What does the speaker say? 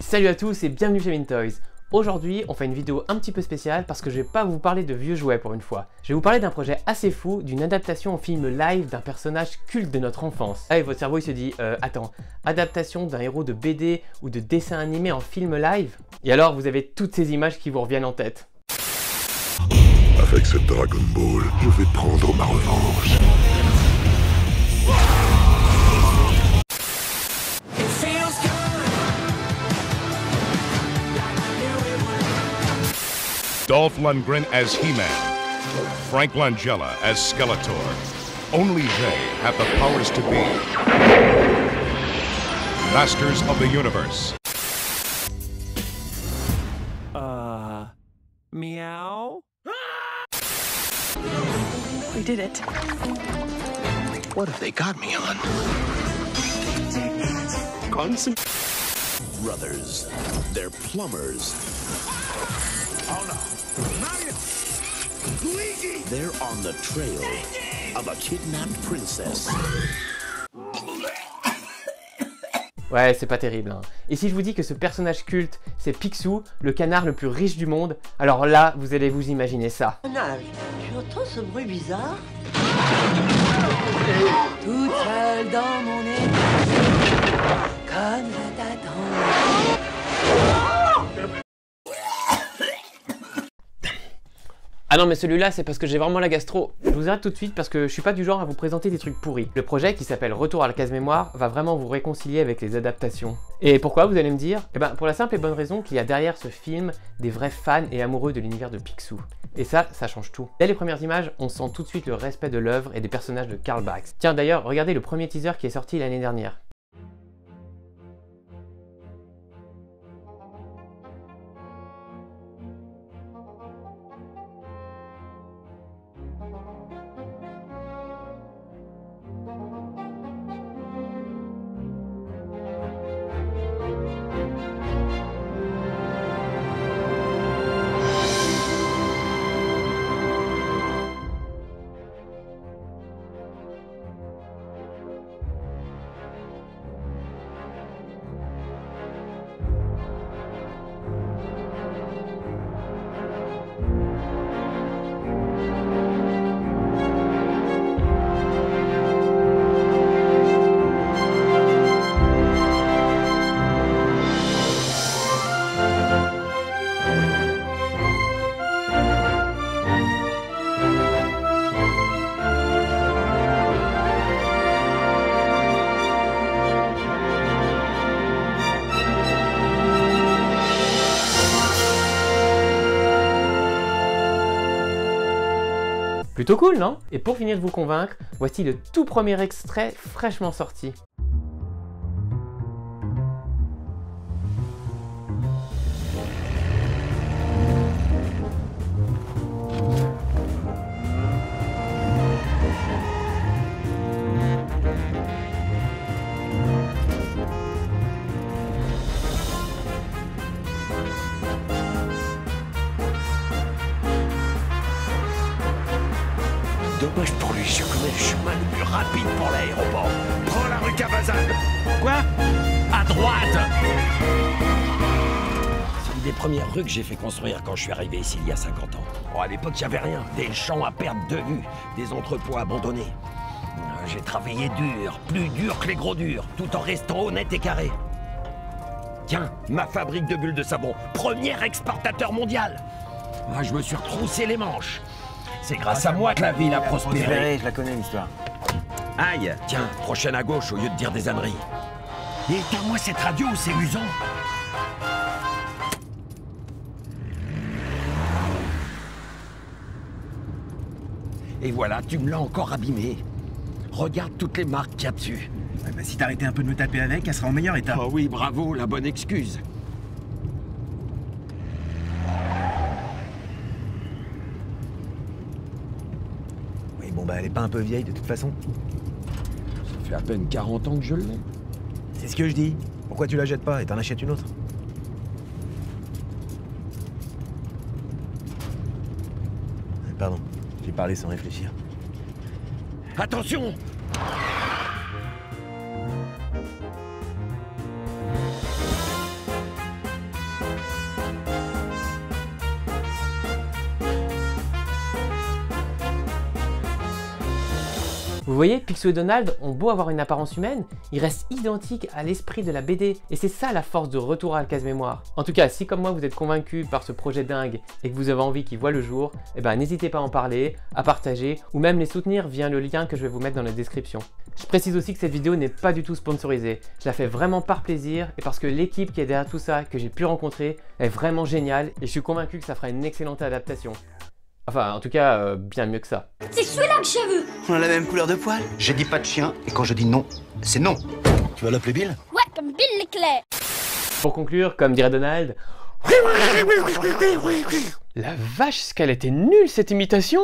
Salut à tous et bienvenue chez Mintoys. Aujourd'hui, on fait une vidéo un petit peu spéciale parce que je vais pas vous parler de vieux jouets pour une fois. Je vais vous parler d'un projet assez fou, d'une adaptation au film live d'un personnage culte de notre enfance. Ah, et votre cerveau il se dit, attends, adaptation d'un héros de BD ou de dessin animé en film live? Et alors, vous avez toutes ces images qui vous reviennent en tête. Avec cette Dragon Ball, je vais prendre ma revanche. Dolph Lundgren as He-Man, Frank Langella as Skeletor. Only they have the powers to be Masters of the Universe. Meow? We did it. What have they got me on? Constant Brothers. They're plumbers. Oh no. Mario! Luigi! They're on the trail of a kidnapped princess. Ouais, c'est pas terrible, hein. Et si je vous dis que ce personnage culte, c'est Picsou, le canard le plus riche du monde, alors là, vous allez vous imaginer ça. Tu entends ce bruit bizarre? Toute seule dans mon nez, comme je t'attends. Ah non mais celui-là c'est parce que j'ai vraiment la gastro. Je vous arrête tout de suite parce que je suis pas du genre à vous présenter des trucs pourris. Le projet qui s'appelle Retour à la case mémoire va vraiment vous réconcilier avec les adaptations. Et pourquoi vous allez me dire? Eh ben pour la simple et bonne raison qu'il y a derrière ce film des vrais fans et amoureux de l'univers de Picsou. Et ça change tout. Dès les premières images, on sent tout de suite le respect de l'œuvre et des personnages de Carl Barks. Tiens d'ailleurs, regardez le premier teaser qui est sorti l'année dernière. Plutôt cool, non? Et pour finir de vous convaincre, voici le tout premier extrait fraîchement sorti. Dommage pour lui, je connais le chemin le plus rapide pour l'aéroport. Prends la rue Cavazan. Quoi? À droite! C'est une des premières rues que j'ai fait construire quand je suis arrivé ici il y a 50 ans. Bon, à l'époque, il n'y avait rien. Des champs à perte de vue, des entrepôts abandonnés. J'ai travaillé dur, plus dur que les gros durs, tout en restant honnête et carré. Tiens, ma fabrique de bulles de savon, premier exportateur mondial. Moi, je me suis retroussé les manches. C'est grâce à moi que la ville a prospéré. Je la connais l'histoire. Aïe! Tiens, prochaine à gauche au lieu de dire des âneries. Et éteins-moi cette radio, c'est usant. Et voilà, tu me l'as encore abîmé. Regarde toutes les marques qu'il y a dessus. Ouais, bah, si t'arrêtais un peu de me taper avec, elle sera en meilleur état. Oh oui, bravo, la bonne excuse. Oui, bon bah elle est pas un peu vieille de toute façon. Ça fait à peine 40 ans que je l'ai. C'est ce que je dis. Pourquoi tu la jettes pas et t'en achètes une autre? Pardon, j'ai parlé sans réfléchir. Attention! voyez, Picsou et Donald ont beau avoir une apparence humaine, ils restent identiques à l'esprit de la BD. Et c'est ça la force de Retour à la case-mémoire. En tout cas, si comme moi vous êtes convaincu par ce projet dingue et que vous avez envie qu'il voit le jour, eh ben n'hésitez pas à en parler, à partager ou même les soutenir via le lien que je vais vous mettre dans la description. Je précise aussi que cette vidéo n'est pas du tout sponsorisée. Je la fais vraiment par plaisir et parce que l'équipe qui est derrière tout ça, que j'ai pu rencontrer, est vraiment géniale et je suis convaincu que ça fera une excellente adaptation. Enfin, en tout cas, bien mieux que ça. C'est celui-là que je veux. On a la même couleur de poil. J'ai dit pas de chien, et quand je dis non, c'est non. Tu vas l'appeler Bill? Ouais, comme Bill l'éclair. Pour conclure, comme dirait Donald... La vache, ce qu'elle était nulle cette imitation!